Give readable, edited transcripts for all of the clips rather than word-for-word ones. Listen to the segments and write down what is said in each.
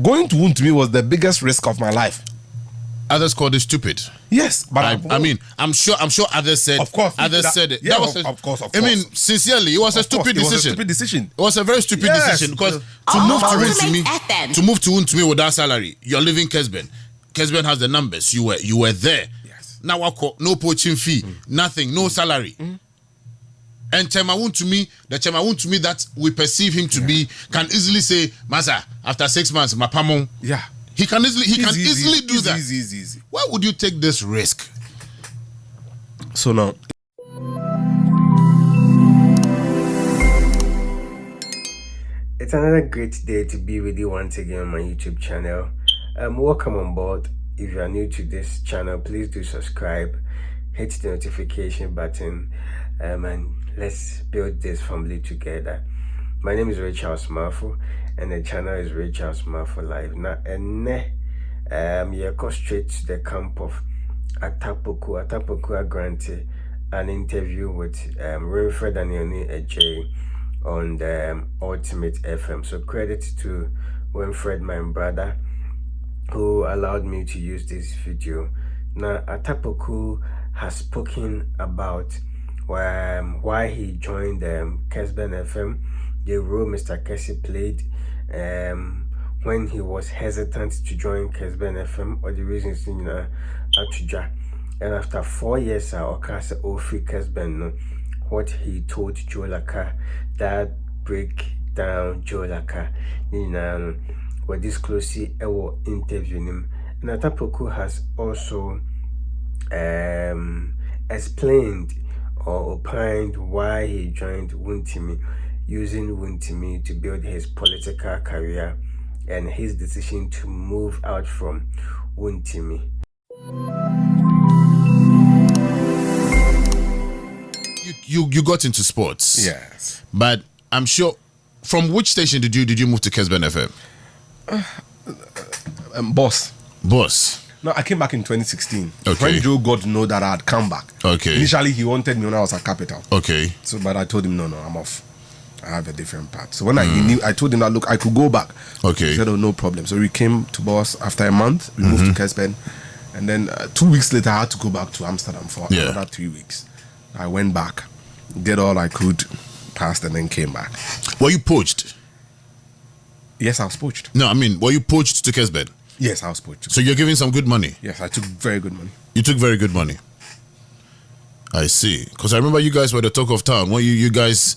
Going to Wontumi was the biggest risk of my life. Others called it stupid. Yes, but I mean, I'm sure others said. Of course, others said it. Yeah, that was of course. I mean, sincerely, it was a stupid decision. It was a very stupid decision because to move to Wontumi without salary, you're leaving Kessben. Kessben has the numbers. You were there. Yes. Now no poaching fee, nothing, no salary. And the Chairman Wontumi that we perceive him to be can easily say, Masa, after 6 months, Mapamon. Yeah. He can easily do that. Easy. Why would you take this risk? So now, it's another great day to be with you once again on my YouTube channel. Welcome on board. If you are new to this channel, please do subscribe, hit the notification button, and let's build this family together. My name is Marfo, and the channel is Marfo Live. Now, you go straight to the camp of Atta Poku. Atta Poku granted an interview with Winfred and Yoni Ejay on the Ultimate FM. So credit to Winfred, my brother, who allowed me to use this video. Now, Atta Poku has spoken about why he joined Kessben FM, the role Mr. Kessben played when he was hesitant to join Kessben FM, or the reasons and after 4 years Ofi Kessben, what he told Joe Laka, that break down Joe Laka with this closely interviewing him. And Atta Poku has also explained or opined why he joined Wontumi, using Wontumi to build his political career and his decision to move out from Wontumi. You got into sports. yes. But I'm sure, from which station did you move to Kessben FM? Boss. No, I came back in 2016. Okay. When Joe got to know that I had come back. Okay. Initially, he wanted me when I was at Capital. Okay. So, but I told him, no, I'm off. I have a different path. So when he knew, I told him that, look, I could go back. Okay. He said, oh, no problem. So we came to Boss after a month. We moved to Kessben. And then 2 weeks later, I had to go back to Amsterdam for another 3 weeks. I went back, did all I could, passed, and then came back. Were you poached? Yes, I was poached. No, I mean, were you poached to Kessben? Yes, I was poached. So you're giving some good money? Yes, I took very good money. You took very good money. I see. Because I remember you guys were the talk of town when you guys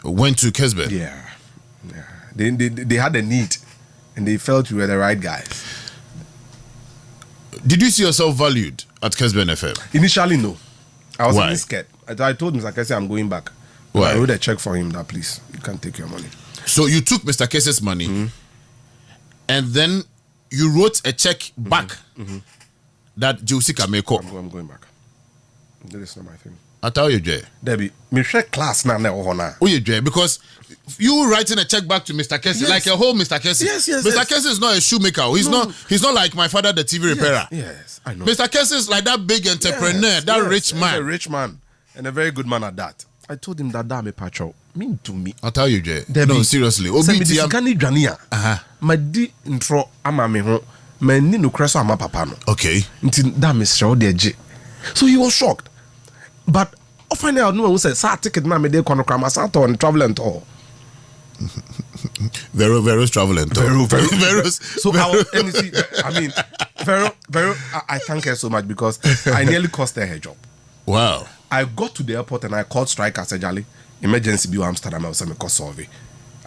went to Kessben. Yeah. They had a need, and they felt we were the right guys. Did you see yourself valued at Kessben FM? Initially, no. I was Why? really scared. I told Mr. Kessy I'm going back. Why? I wrote a check for him that, please, you can take your money. So you took Mr. Kesse's money, and then you wrote a check back that Josika may call. I'm going back. This is not my thing. I tell you, Jay. Debbie, me share class now. Oh, yeah, Jay, because you writing a check back to Mr. Kessy, like a whole Mr. Kessy. Yes. Mr. Kessy is not a shoemaker. He's not like my father, the TV repairer. Yes, I know. Mr. Kessy is like that big entrepreneur, rich man. A rich man, and a very good man at that. I told him that me patrol mean to me. I'll tell you, Jay. Debbie, no, seriously. My di intro ama me ho. My ni no kreso ama papa no. Okay. Nti that me show de je. So he was shocked. But finally I know who said sa ticket na me dey kono krama sa to on travel and all. Vero's traveling. Vero's. So I mean, Vero, I thank her so much because I nearly cost her job. Wow. I got to the airport and I called Strike. I said, Jali, emergency be Amsterdam. I was saying, survey.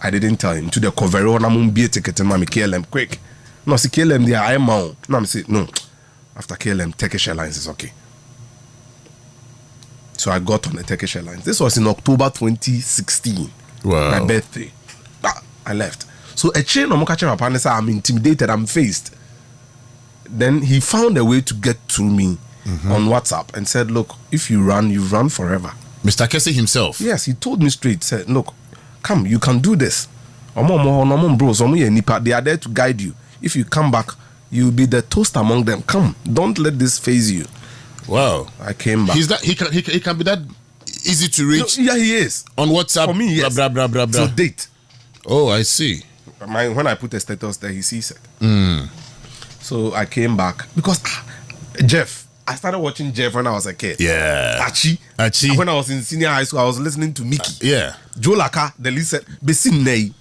I didn't tell him. To the cover, I'm be a ticket and mommy KLM quick. No, see KLM there. I am on. No, I'm saying no. After KLM, Turkish Airlines is okay. So I got on the Turkish Airlines. This was in October 2016. Wow. My birthday. I left. So a chain of catching my partner said, I'm intimidated. I'm faced. Then he found a way to get to me on WhatsApp and said, look, if you run forever. Mr. Kessy himself? Yes, he told me straight. Said, look, come, you can do this. They are there to guide you. If you come back, you'll be the toast among them. Come, don't let this phase you. Wow. I came back. He's that he can be that easy to reach. No, yeah, he is. On WhatsApp. For me, yes. Blah. To date. Oh, I see. when I put a status there, he sees it. So I came back because Jeff. I started watching Jeff when I was a kid. Yeah. Achi. When I was in senior high school, I was listening to Mickey. Yeah. Joe Laka, the lead said, Besinei.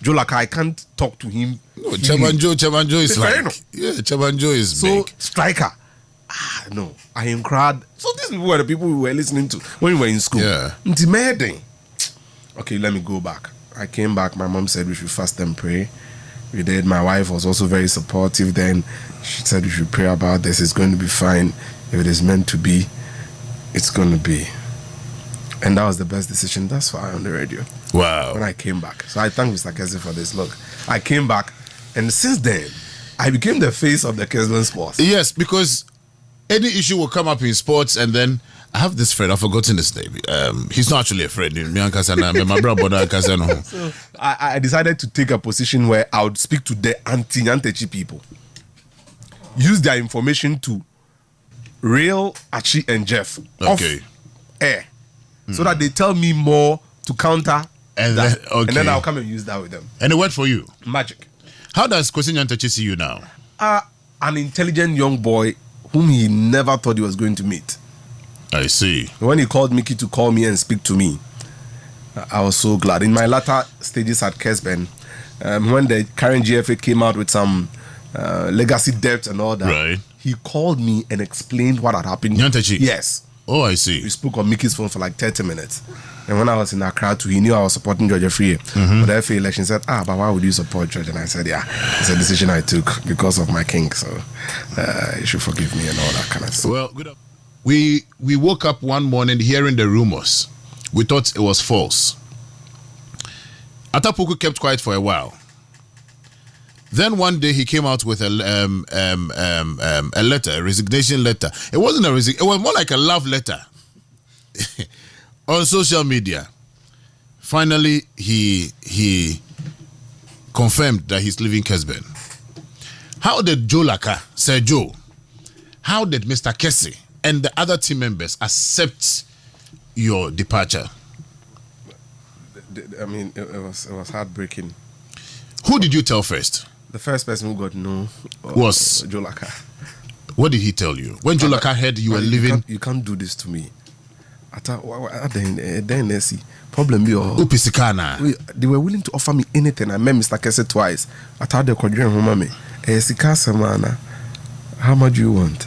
Joe Laka, I can't talk to him. No, Chabanjo is like. Yeah, Chabanjo is so, big. Striker. No. I am crowd. So these people were the people we were listening to when we were in school. Yeah. Okay, let me go back. I came back. My mom said we should fast and pray. We did. My wife was also very supportive then. She said we should pray about this. It's going to be fine. If it is meant to be, it's going to be. And that was the best decision thus far on the radio. Wow. When I came back. So I thank Mr. Kessben for this. Look, I came back, and since then, I became the face of the Kessben sports. Yes, because any issue will come up in sports, and then I have this friend, I've forgotten his name. He's not actually a friend. My brother. So I decided to take a position where I would speak to the anti-Nyantechi people. Use their information to rail Achi and Jeff off air. So that they tell me more to counter and that. Then, and then I'll come and use that with them. And it worked for you? Magic. How does Kwesi Nyantechi see you now? An intelligent young boy whom he never thought he was going to meet. I see. When he called Mickey to call me and speak to me, I was so glad. In my latter stages at Kessben, when the current GFA came out with some legacy debt and all that, right, he called me and explained what had happened. Nyantechi? Yes. Oh, I see. We spoke on Mickey's phone for like 30 minutes. And when I was in Accra too, he knew I was supporting George Free. But the FA election said, but why would you support George? And I said, yeah, it's a decision I took because of my king. So you should forgive me and all that kind of stuff. Well, good. We woke up one morning hearing the rumors. We thought it was false. Atta Poku kept quiet for a while. Then one day he came out with a letter, a resignation letter. It wasn't a it was more like a love letter on social media. Finally, he confirmed that he's leaving Kessben. How did Joe Laka, Sir Joe, how did Mr. Kessy and the other team members accept your departure? I mean, it was heartbreaking. Who did you tell first? The first person who got no was Joe Laka. What did he tell you? When Joe Laka heard you were leaving? You can't do this to me. Then see problem be they were willing to offer me anything. I met Mr. Kessy twice. I thought they could me. How much do you want?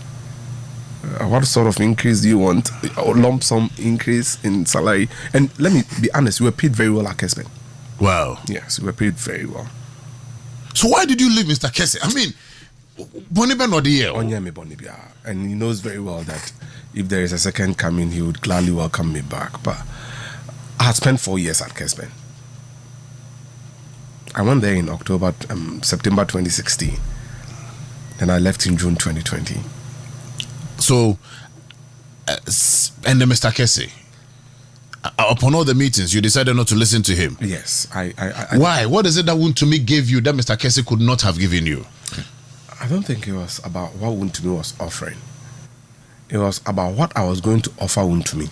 What sort of increase do you want? Or lump sum increase in salary? And let me be honest, we were paid very well at Kessben. Wow. Yes, we were paid very well. So why did you leave Mr. Kessy? I mean, Boniben or the year? And he knows very well that if there is a second coming, he would gladly welcome me back. But I had spent 4 years at Kessben. I went there in September 2016. Then I left in June 2020. So, and then Mr. Kessy, upon all the meetings, you decided not to listen to him. Yes. Why? What is it that Wontumi gave you that Mr. Kessy could not have given you? I don't think it was about what Wontumi was offering. It was about what I was going to offer Wontumi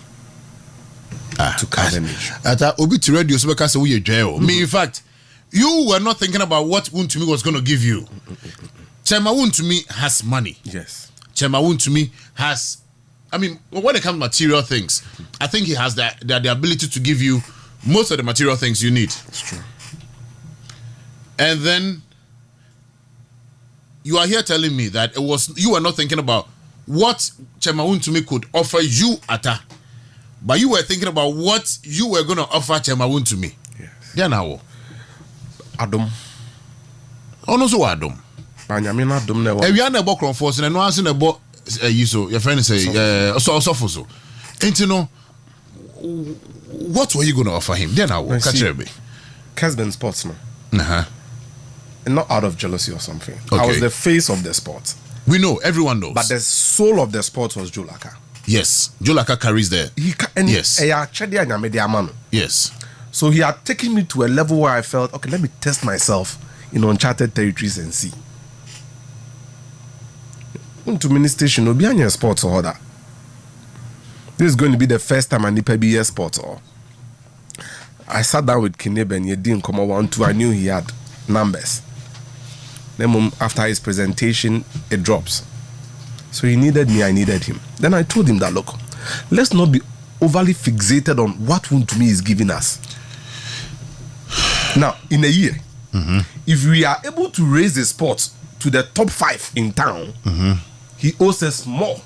to Carnage. Me, in fact, you were not thinking about what Wontumi was going to give you. Chema Wontumi has money. Yes. Chema Wontumi has, I mean, when it comes to material things, I think he has the ability to give you most of the material things you need. That's true. And then you are here telling me that you were not thinking about what Chema Wontumi could offer you, Atta, but you were thinking about what you were going to offer Chema Wontumi. Yes. Yeah, now. Adam. Oh, no, so Adam. Adam never. We are never confused, and no answer about you. So your friend say, so. And you know, what were you going to offer him? Then I will catch me. Kessben Sports, no. And not out of jealousy or something. Okay. I was the face of the sport. We know, everyone knows. But the soul of the sport was Joe Laka. Yes, Joe Laka carries the. Yes. So he had taken me to a level where I felt, okay, let me test myself in uncharted territories and see. To mini station, no be on your sports or that. This is going to be the first time I need to sports or. I sat down with Kessben, he didn't come over until I knew he had numbers. Then after his presentation, it drops. So he needed me, I needed him. Then I told him that, look, let's not be overly fixated on what Wontumi is giving us. Now, in a year, if we are able to raise the sport to the top 5 in town, he owes us more.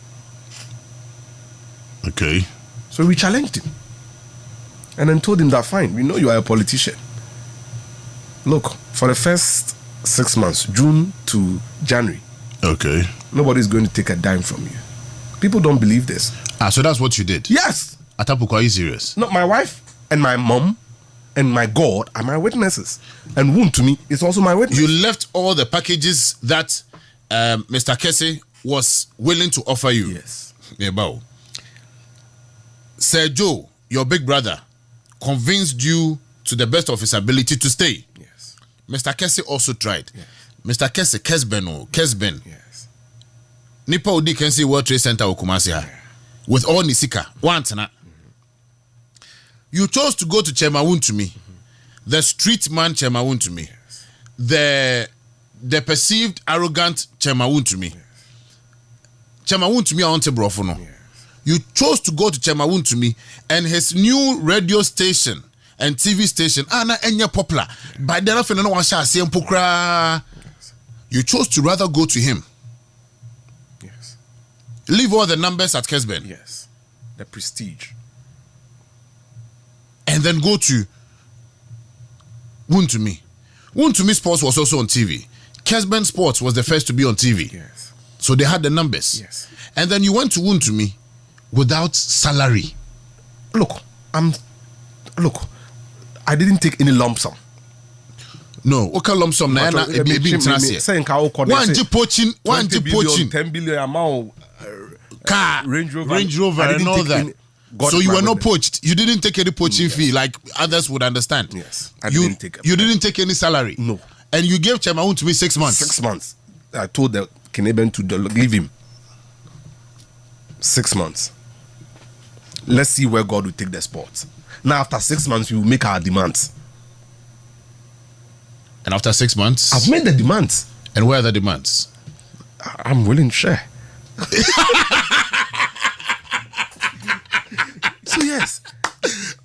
Okay. So we challenged him. And then told him that, fine, we know you are a politician. Look, for the first 6 months, June to January, Okay. nobody's going to take a dime from you. People don't believe this. So that's what you did? Yes. Atta Poku, are you serious? No, my wife and my mom and my God are my witnesses. And Wontumi is also my witness. You left all the packages that Mr. Kessben was willing to offer you. Yes. Yeah, bow. Sir Joe, your big brother, convinced you to the best of his ability to stay. Yes. Mr. Kessben also tried. Yes. Mr. Kessben. Yes. Nipa Odi can see World Trade Center Kumasi with all Nisika. Wantana. You chose to go to Chema Wontumi, the street man Chema Wontumi, the perceived arrogant Chema Wontumi. Chema Wontumi auntie brofono. You chose to go to Chema Wontumi and his new radio station and TV station ana enya popular. By the end no one shall see pokra. You chose to rather go to him. Yes. Leave all the numbers at Kessben. Yes. The prestige. And then go to Wontumi. Wontumi Sports was also on TV. Kessben Sports was the first to be on TV. Yes. So they had the numbers. Yes. And then you went to Wontumi without salary. Look, I didn't take any lump sum. No, what lump sum na na e be international. Say nka wo connect. One poaching 10 billion amount car, Range Rover and all that. So you were not poached. You didn't take any poaching fee like others would understand. Yes. You didn't take any salary. No. And you gave Chema Wontumi 6 months. 6 months. I told the Kessben to leave him. 6 months. Let's see where God will take the sport. Now after 6 months, we will make our demands. And after 6 months, I've made the demands. And where are the demands? I'm willing to share. So yes.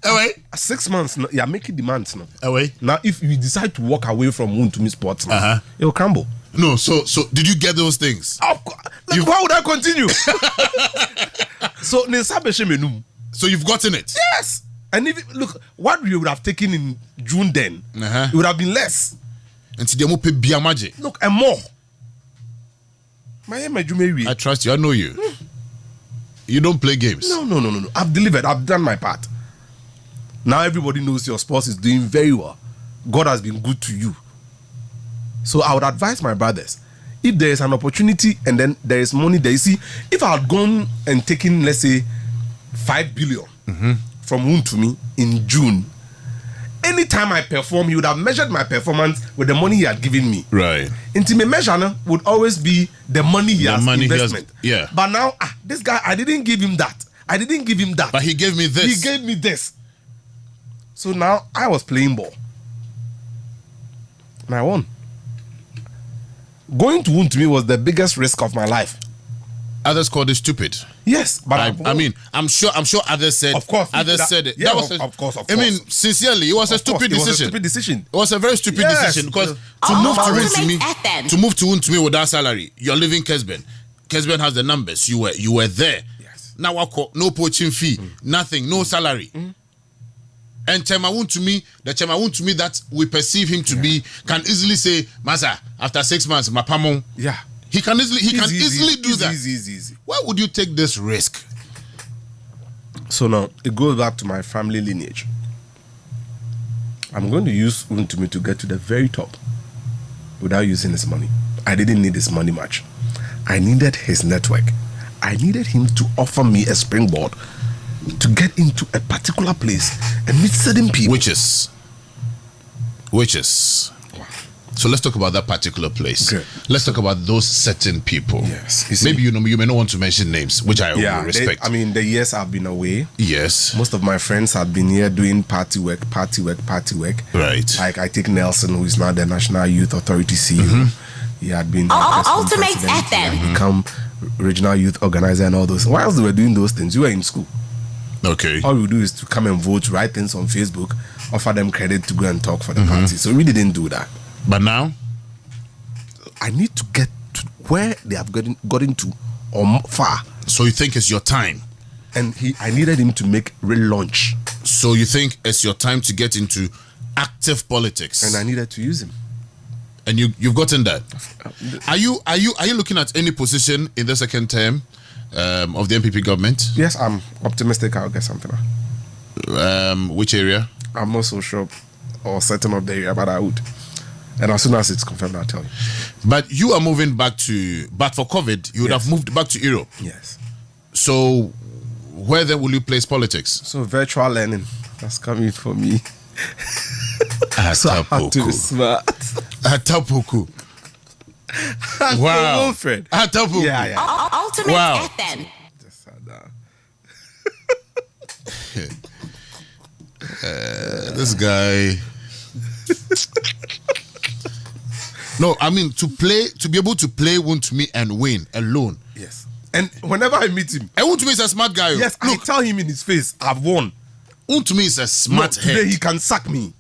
Away. 6 months, no, you're making demands now. Away. Now, if you decide to walk away from Wontumi Sports, now, it will crumble. No, so did you get those things? Of course. Like, why would I continue? So you've gotten it? Yes. And if look, what we would have taken in June then, it would have been less. And today mo pay biamaje. Look, and more. I trust you. I know you. You don't play games. No. I've delivered. I've done my part. Now everybody knows your sports is doing very well. God has been good to you. So I would advise my brothers, if there is an opportunity and then there is money there, you see, if I had gone and taken, let's say, 5 billion from Wontumi in June, anytime I perform, he would have measured my performance with the money he had given me. Right. Intimate measure would always be the money he has investment. Yeah. But now, this guy, I didn't give him that. But he gave me this. He gave me this. So now I was playing ball. And I won. Going to Wontumi was the biggest risk of my life. Others called it stupid. Yes, but I mean, I'm sure others said. Of course, others said it. Yeah, that was of course. I mean, sincerely, it was a stupid decision. It was a very stupid decision because to move to Wontumi without salary, you're leaving Kessben. Kessben has the numbers. You were there. Yes. Now no poaching fee, nothing, no salary. And Chema Wontumi, the Chema Wontumi that we perceive him to be, can easily say, Masa, after 6 months, Mapamo. Yeah. He can easily do that. Easy. Why would you take this risk? So now it goes back to my family lineage. I'm going to use Wontumi to get to the very top without using his money. I didn't need his money much. I needed his network. I needed him to offer me a springboard to get into a particular place and meet certain people. Witches. So So let's talk about that particular place. Okay. Let's talk about those certain people. Yes. You see, Maybe you may not want to mention names, which I will respect. the years I've been away, Yes. most of my friends had been here doing party work. Right. Like I take Nelson, who is now the National Youth Authority CEO. He had been Ultimate Kessben president. He FM. had become regional youth organizer and all those. Whilst they were doing those things, you were in school. Okay. All we do is to come and vote, write things on Facebook, offer them credit to go and talk for the party. So we didn't do that. But now, I need to get to where they have gotten to or far. so you think it's your time? And I needed him to make real launch. So you think it's your time to get into active politics? And I needed to use him. And you've gotten that. Are you looking at any position in the second term of the MPP government? Yes, I'm optimistic I'll get something. Which area? I'm not so sure or certain of the area, but I would. And as soon as it's confirmed, I'll tell you. But you are moving back to, but for COVID, you would have moved back to Europe. Yes. So where then will you place politics? So virtual learning, that's coming for me. Atta So I have to be Poku. smart. Atta Poku. Wow. Wilfred. Atta Poku. Yeah. Ultimate Wow. FM. Just had that. This guy. No, I mean to be able to play Wontumi and win alone. Yes. And whenever I meet him, And Wontumi is a smart guy. yes, I tell him in his face, I've won. Wontumi is a smart Today head. he can sack me,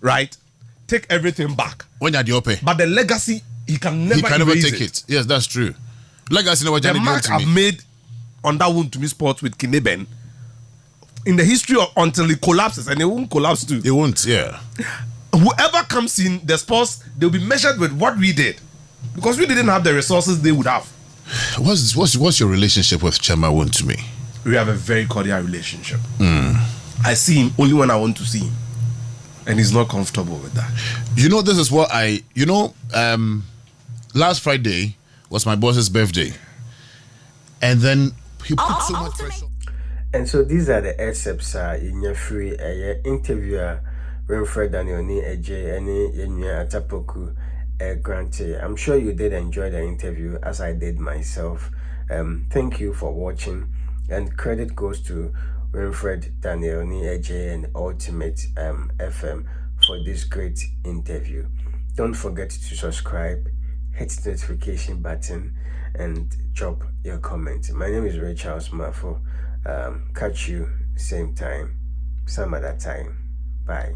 right? Take everything back. When you're the OP, But the legacy, he can never he can never erase take it. Yes, that's true. Legacy never The Johnny mark I've Wontumi. made on that Wontumi Sports with Kessben, in the history of, until it collapses, and it won't collapse too. They won't. Yeah. Whoever comes in the sports, they'll be measured with what we did, because we didn't have the resources they would have. What's your relationship with Chema Wontumi? We have a very cordial relationship. I see him only when I want to see him, and he's not comfortable with that. You know, this is what last Friday was my boss's birthday. And then he put so much pressure. And so these are the excerpts in your free interviewer Winfred Daniel ni Eje and Atta Poku Grante. I'm sure you did enjoy the interview as I did myself. Thank you for watching, and credit goes to Winfred Daniel ni Eje and Ultimate FM for this great interview. Don't forget to subscribe, hit the notification button, and drop your comment. My name is Charles Marfo. Catch you same time, some other time. Bye.